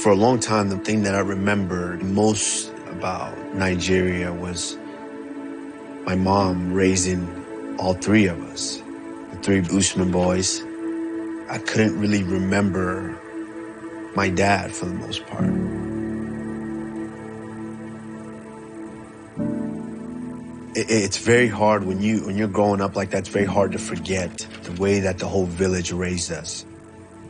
For a long time, the thing that I remembered most about Nigeria was my mom raising all three of us, the three Usman boys. I couldn't really remember my dad for the most part. It's very hard when you're growing up like that. It's very hard to forget the way that the whole village raised us.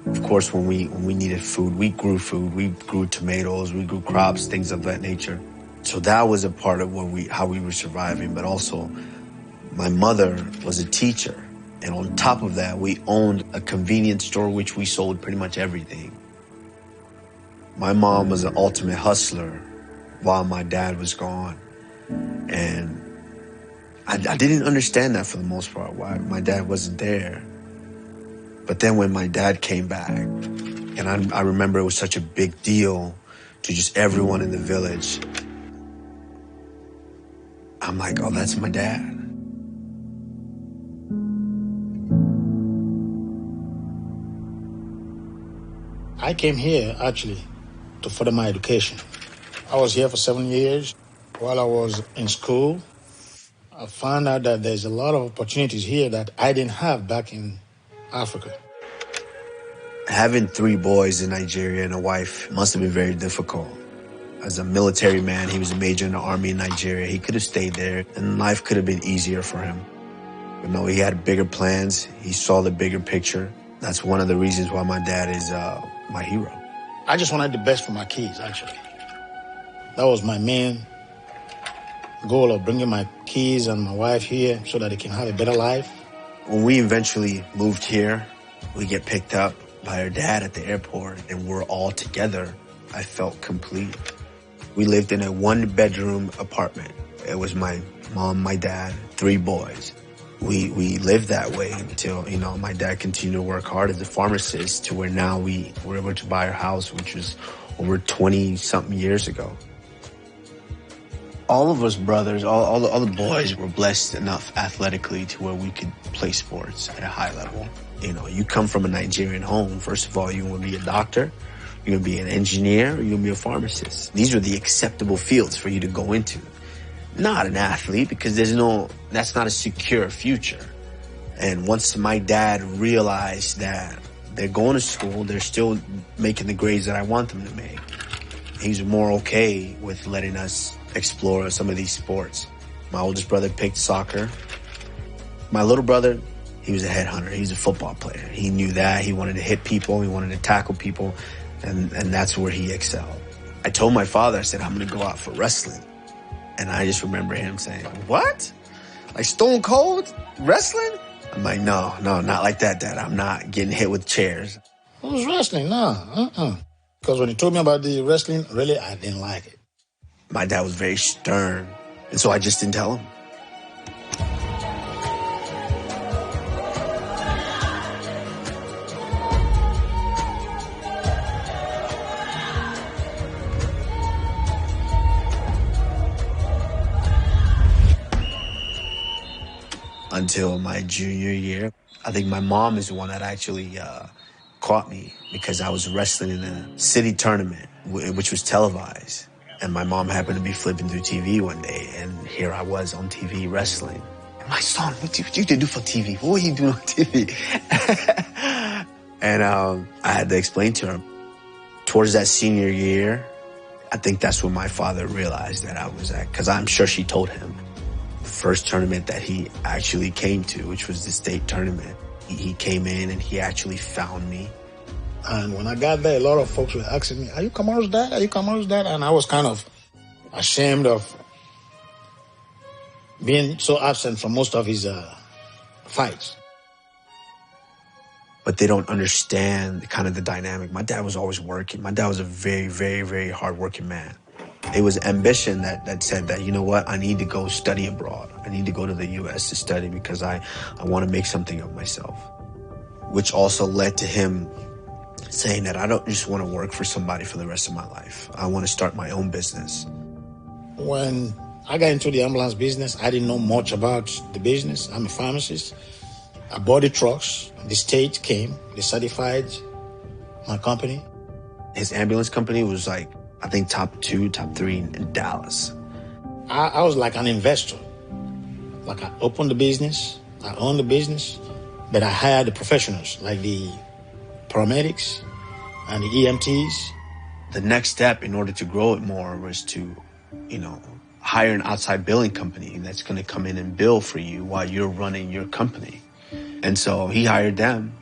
Of course, when we needed food, we grew food. We grew tomatoes, we grew crops, things of that nature. So that was a part of how we were surviving. But also, my mother was a teacher. And on top of that, we owned a convenience store, which we sold pretty much everything. My mom was an ultimate hustler while my dad was gone. And I didn't understand that for the most part, why my dad wasn't there. But then when my dad came back, and I remember it was such a big deal to just everyone in the village, I'm like, oh, that's my dad. I came here, actually, to further my education. I was here for 7 years. While I was in school, I found out that there's a lot of opportunities here that I didn't have back in Africa. Having three boys in Nigeria and a wife must have been very difficult. As a military man, he was a major in the army in Nigeria. He could have stayed there, and life could have been easier for him. But no, he had bigger plans. He saw the bigger picture. That's one of the reasons why my dad is my hero. I just wanted the best for my kids, actually. That was my main goal of bringing my kids and my wife here so that they can have a better life. When we eventually moved here, we get picked up by our dad at the airport, and we're all together. I felt complete. We lived in a one-bedroom apartment. It was my mom, my dad, three boys. We lived that way until, my dad continued to work hard as a pharmacist to where now we were able to buy our house, which was over 20-something years ago. All of us brothers, all the boys were blessed enough athletically to where we could play sports at a high level. You come from a Nigerian home. First of all, you're going to be a doctor, you're going to be an engineer, or you're going to be a pharmacist. These are the acceptable fields for you to go into. Not an athlete, because that's not a secure future. And once my dad realized that they're going to school, they're still making the grades that I want them to make, he's more okay with letting us explore some of these sports. My oldest brother picked soccer. My little brother, he was a headhunter. He was a football player. He knew that. He wanted to hit people. He wanted to tackle people. And that's where he excelled. I told my father, I said, I'm going to go out for wrestling. And I just remember him saying, what? Like Stone Cold wrestling? I'm like, no, not like that, Dad. I'm not getting hit with chairs. It was wrestling, no. Because when he told me about the wrestling, really, I didn't like it. My dad was very stern, and so I just didn't tell him. Until my junior year. I think my mom is the one that actually caught me because I was wrestling in a city tournament, which was televised. And my mom happened to be flipping through TV one day, and here I was on TV wrestling. And my son, what you do for TV? What were you doing on TV? And I had to explain to her. Towards that senior year, I think that's when my father realized that I was at, because I'm sure she told him. The first tournament that he actually came to, which was the state tournament, he came in and he actually found me. And when I got there, a lot of folks were asking me, are you Kamaru's dad? Are you Kamaru's dad? And I was kind of ashamed of being so absent from most of his fights. But they don't understand kind of the dynamic. My dad was always working. My dad was a very, very, very hardworking man. It was ambition that said that, you know what, I need to go study abroad. I need to go to the U.S. to study because I want to make something of myself. Which also led to him saying that I don't just want to work for somebody for the rest of my life. I want to start my own business. When I got into the ambulance business, I didn't know much about the business. I'm a pharmacist. I bought the trucks. The state came. They certified my company. His ambulance company was like, I think top 2, top 3 in Dallas. I was like an investor. Like I opened the business, I owned the business, but I hired the professionals, like the paramedics and the EMTs. The next step in order to grow it more was to, hire an outside billing company that's going to come in and bill for you while you're running your company. And so he hired them,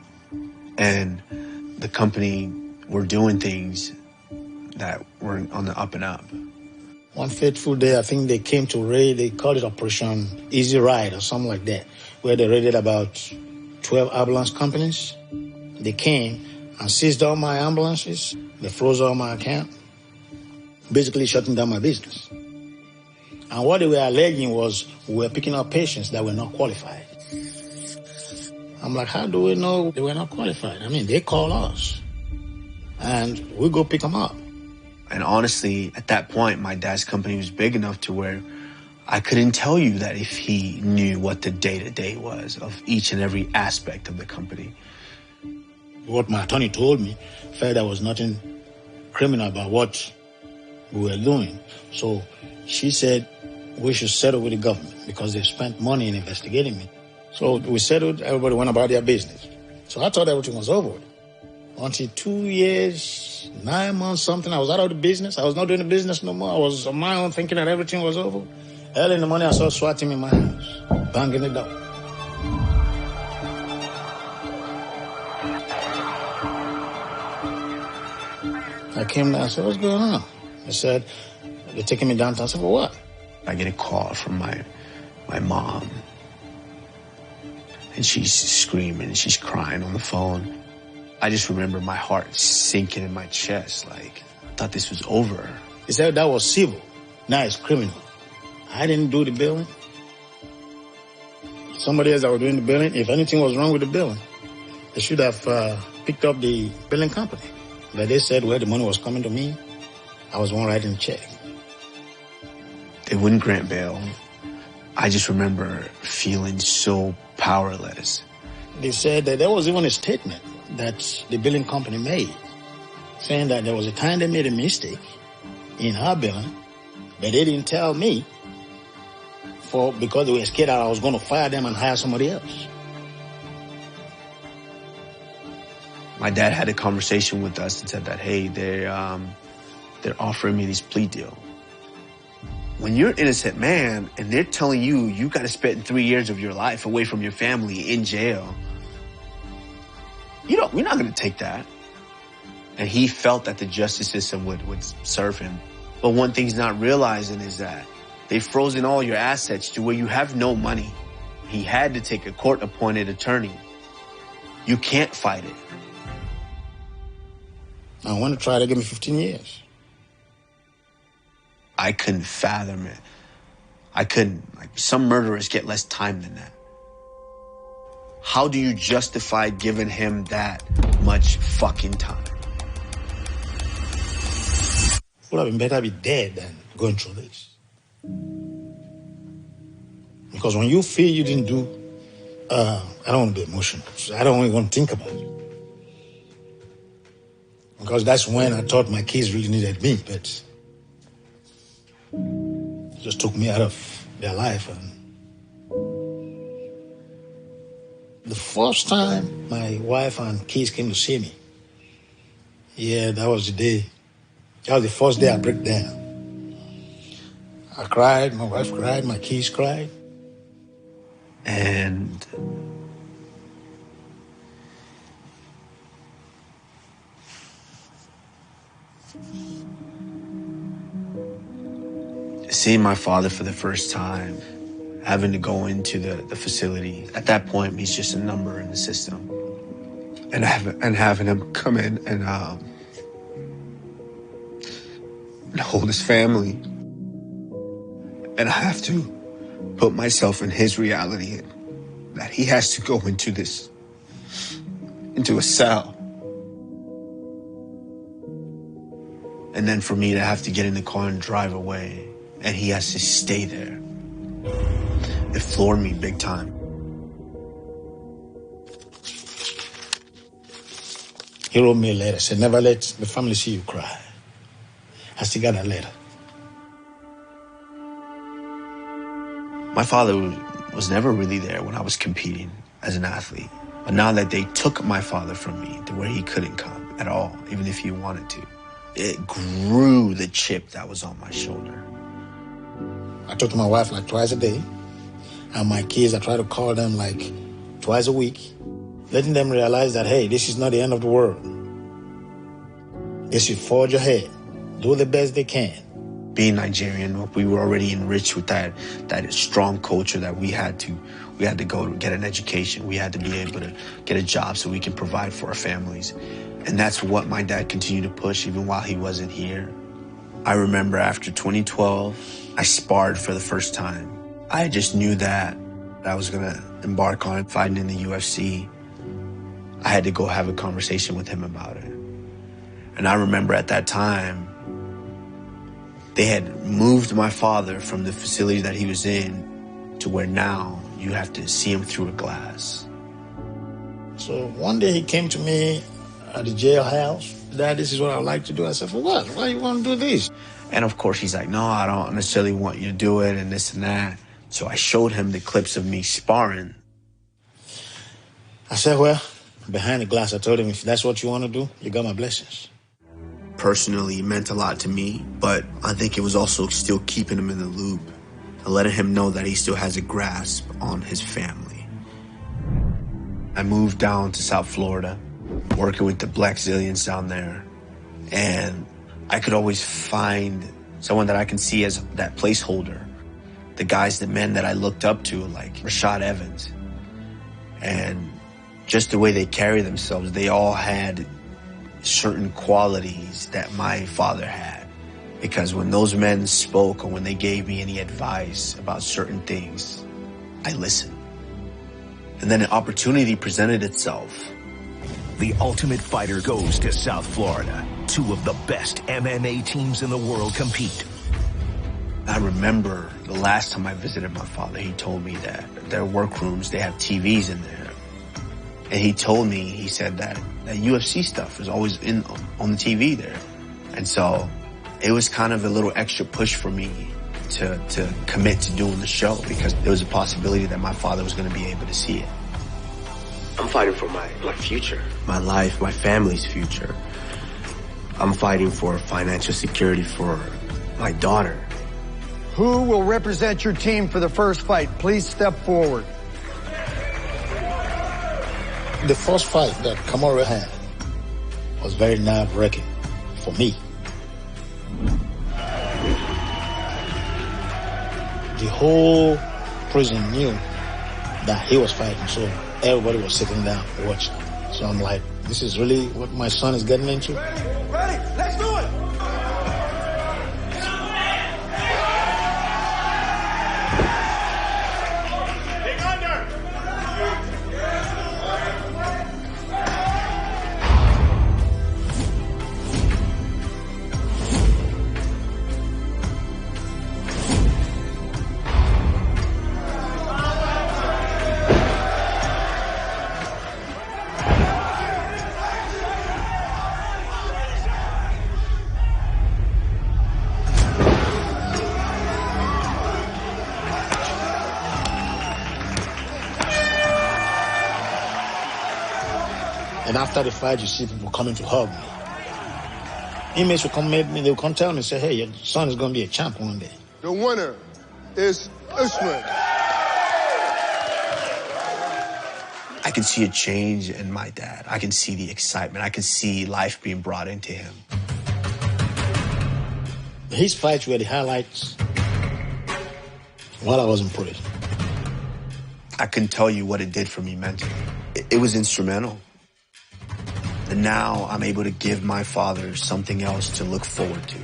and the company were doing things that were on the up and up. One fateful day, I think they came to raid, they called it Operation Easy Ride or something like that, where they raided about 12 ambulance companies. They came and seized all my ambulances. They froze all my account, basically shutting down my business. And what they were alleging was we were picking up patients that were not qualified. I'm like, how do we know they were not qualified? I mean, they call us, and we go pick them up. And honestly, at that point, my dad's company was big enough to where I couldn't tell you that if he knew what the day-to-day was of each and every aspect of the company. What my attorney told me felt there was nothing criminal about what we were doing. So she said we should settle with the government because they spent money in investigating me. So we settled, everybody went about their business. So I thought everything was over. Until 2 years, 9 months, something, I was out of the business. I was not doing the business no more. I was on my own thinking that everything was over. Early in the morning, I saw SWAT team in my house, banging the door. I came down, I said, what's going on? They said, they're taking me downtown. I said, for what? I get a call from my mom, and she's screaming and she's crying on the phone. I just remember my heart sinking in my chest, like, I thought this was over. They said that was civil, now it's criminal. I didn't do the billing. Somebody else that was doing the billing, if anything was wrong with the billing, they should have picked up the billing company. But they said where the money was coming to me, I was the one writing the check. They wouldn't grant bail. I just remember feeling so powerless. They said that there was even a statement that the billing company made, saying that there was a time they made a mistake in our billing, but they didn't tell me because they were scared that I was going to fire them and hire somebody else. My dad had a conversation with us and said that, hey, they're offering me this plea deal. When you're an innocent man and they're telling you got to spend 3 years of your life away from your family in jail, we're not going to take that. And he felt that the justice system would serve him. But one thing he's not realizing is that they've frozen all your assets to where you have no money. He had to take a court-appointed attorney. You can't fight it. I want to try to give me 15 years. I couldn't fathom it. I couldn't. Some murderers get less time than that. How do you justify giving him that much fucking time? It would have been better be dead than going through this. Because when you feel you didn't do, I don't want to be emotional. I don't even want to think about it. Because that's when I thought my kids really needed me, but it just took me out of their life. And the first time my wife and kids came to see me, that was the day. That was the first day I broke down. I cried, my wife cried, my kids cried. And seeing my father for the first time, having to go into the facility. At that point, he's just a number in the system. And having him come in and hold his family. And I have to put myself in his reality, that he has to go into a cell. And then for me to have to get in the car and drive away, and he has to stay there. It floored me big time. He wrote me a letter, said, never let the family see you cry. I still got that letter. My father was never really there when I was competing as an athlete. But now that they took my father from me to where he couldn't come at all, even if he wanted to, it grew the chip that was on my shoulder. I talk to my wife like twice a day. And my kids, I try to call them like twice a week, letting them realize that, hey, this is not the end of the world. They should forge ahead, do the best they can. Being Nigerian, we were already enriched with that strong culture that we had to go to get an education. We had to be able to get a job so we can provide for our families. And that's what my dad continued to push even while he wasn't here. I remember after 2012, I sparred for the first time. I just knew that I was gonna embark on fighting in the UFC. I had to go have a conversation with him about it. And I remember at that time, they had moved my father from the facility that he was in to where now you have to see him through a glass. So one day he came to me at the jailhouse. Dad, this is what I would like to do. I said, for what? Why you want to do this? And of course he's like, no, I don't necessarily want you to do it and this and that. So I showed him the clips of me sparring. I said, well, behind the glass, I told him, if that's what you want to do, you got my blessings. Personally, it meant a lot to me, but I think it was also still keeping him in the loop and letting him know that he still has a grasp on his family. I moved down to South Florida, working with the Black Zillions down there, and I could always find someone that I can see as that placeholder. The men that I looked up to, like Rashad Evans. And just the way they carry themselves, they all had certain qualities that my father had. Because when those men spoke or when they gave me any advice about certain things, I listened. And then an opportunity presented itself. The Ultimate Fighter goes to South Florida. Two of the best MMA teams in the world compete. I remember the last time I visited my father, he told me that their workrooms, they have TVs in there. And he told me, he said that UFC stuff is always on the TV there. And so it was kind of a little extra push for me to commit to doing the show because there was a possibility that my father was going to be able to see it. I'm fighting for my future, my life, my family's future. I'm fighting for financial security for my daughter. Who will represent your team for the first fight? Please step forward. The first fight that Kamaru had was very nerve-wracking for me. The whole prison knew that he was fighting, so everybody was sitting down watching. So I'm like, this is really what my son is getting into? Ready? Let's do it! And after the fight, you see people coming to hug me. Inmates will come meet me, they'll come tell me, say, hey, your son is going to be a champ one day. The winner is Usman. I can see a change in my dad. I can see the excitement. I can see life being brought into him. His fights were the highlights while I was in prison. I couldn't tell you what it did for me mentally. It was instrumental. And now I'm able to give my father something else to look forward to.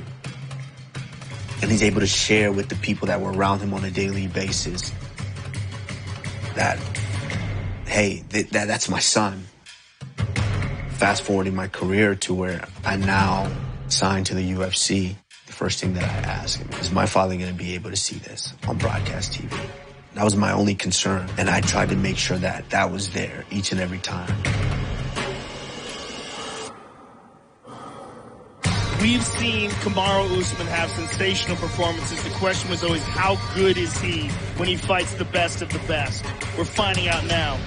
And he's able to share with the people that were around him on a daily basis that, hey, that's my son. Fast forwarding my career to where I now signed to the UFC, the first thing that I ask him is my father going to be able to see this on broadcast TV? That was my only concern. And I tried to make sure that that was there each and every time. We've seen Kamaru Usman have sensational performances. The question was always, how good is he when he fights the best of the best? We're finding out now.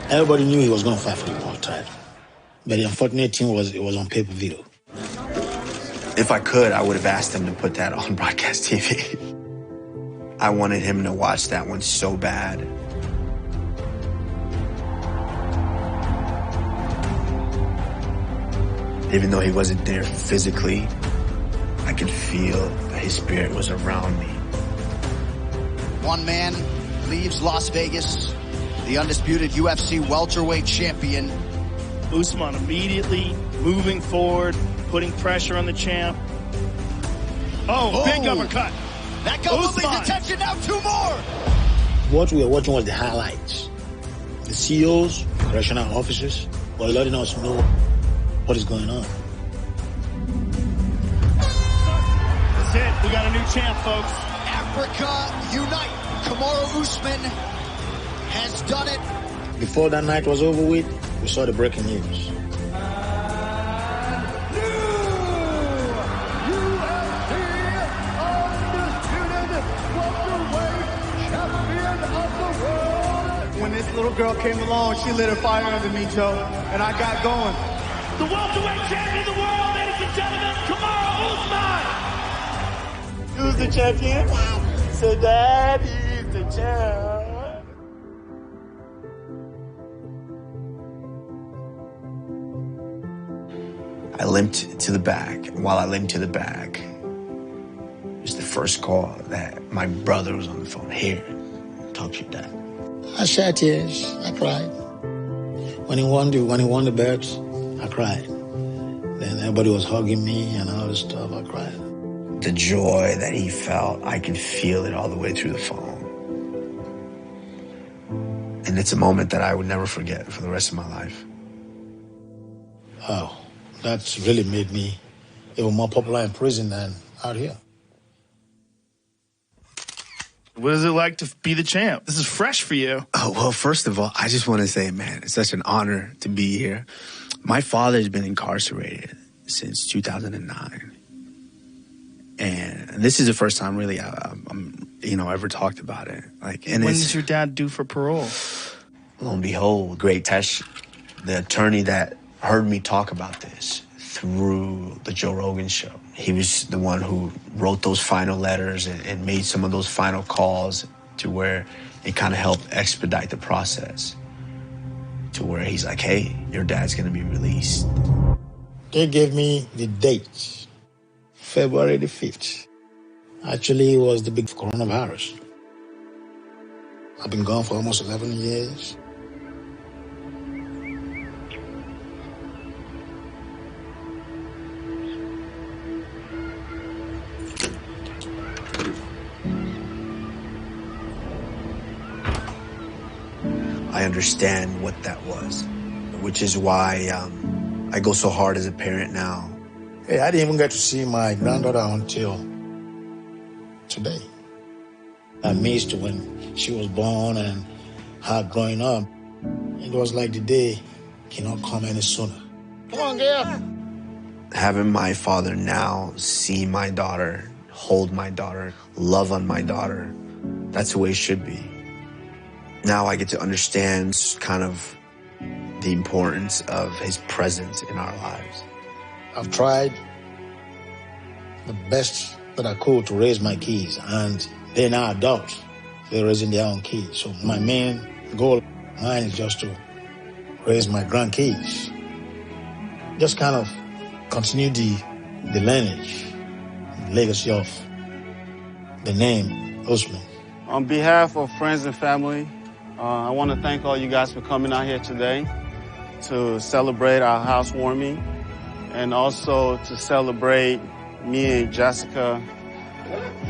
Everybody knew he was going to fight for the world title. But the unfortunate thing was it was on pay-per-view. If I could, I would have asked him to put that on broadcast TV. I wanted him to watch that one so bad. Even though he wasn't there physically, I could feel that his spirit was around me. One man leaves Las Vegas, the undisputed UFC welterweight champion. Usman immediately moving forward, putting pressure on the champ. Oh, big uppercut. That got Woodley's attention, now 2 more. What we were watching was the highlights. The CEOs, correctional officers, were letting us know what is going on. That's it. We got a new champ, folks. Africa unite. Kamaru Usman has done it. Before that night was over with, we saw the breaking news. When this little girl came along, she lit a fire under me, Joe, and I got going. The welterweight champion of the world, ladies and gentlemen, Kamaru Usman. Who's the champion? So Daddy's the champ. I limped to the back, and while I limped to the back, it was the first call that my brother was on the phone. Here, talk to your dad. I shed tears. I cried. When he won the belts, I cried. Then everybody was hugging me and all this stuff. I cried. The joy that he felt, I could feel it all the way through the phone. And it's a moment that I would never forget for the rest of my life. Oh, that's really made me even more popular in prison than out here. What is it like to be the champ? This is fresh for you. Oh, well, first of all, I just want to say, man, it's such an honor to be here. My father's been incarcerated since 2009. And this is the first time really I'm ever talked about it. And when is your dad due for parole? Lo and behold, Great Tesh, the attorney that heard me talk about this through the Joe Rogan show. He was the one who wrote those final letters and made some of those final calls to where it kind of helped expedite the process to where he's like, hey, your dad's going to be released. They gave me the date, February the 5th. Actually, it was the big coronavirus. I've been gone for almost 11 years. I understand what that was, which is why I go so hard as a parent now. Hey, I didn't even get to see my granddaughter until today. I missed when she was born and her growing up. It was like the day cannot come any sooner. Come on, girl. Having my father now see my daughter, hold my daughter, love on my daughter, that's the way it should be. Now I get to understand kind of the importance of his presence in our lives. I've tried the best that I could to raise my kids, and they're now adults. They're raising their own kids. So my main goal, mine, is just to raise my grandkids. Just kind of continue the lineage, the legacy of the name Usman. On behalf of friends and family, I want to thank all you guys for coming out here today to celebrate our housewarming and also to celebrate me and Jessica.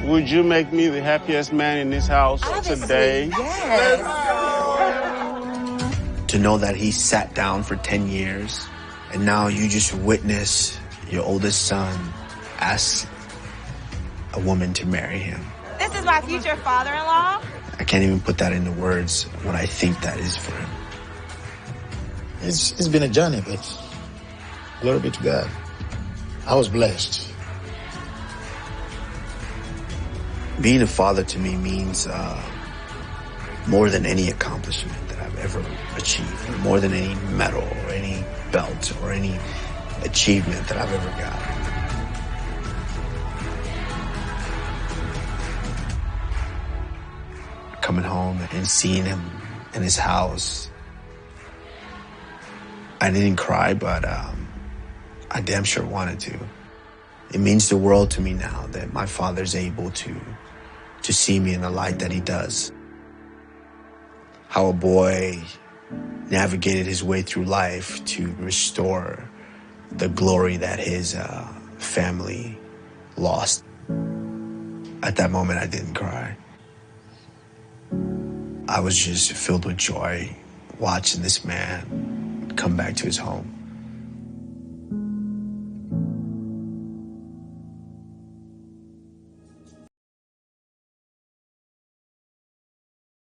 Would you make me the happiest man in this house today? Yes. To know that he sat down for 10 years and now you just witness your oldest son ask a woman to marry him. This is my future father-in-law. I can't even put that into words, what I think that is for him. It's been a journey, but Glory be to God. I was blessed. Being a father to me means more than any accomplishment that I've ever achieved, more than any medal or any belt or any achievement that I've ever got. Coming home and seeing him in his house, I didn't cry, but I damn sure wanted to. It means the world to me now that my father's able to see me in the light that he does. How a boy navigated his way through life to restore the glory that his family lost. At that moment, I didn't cry. I was just filled with joy watching this man come back to his home.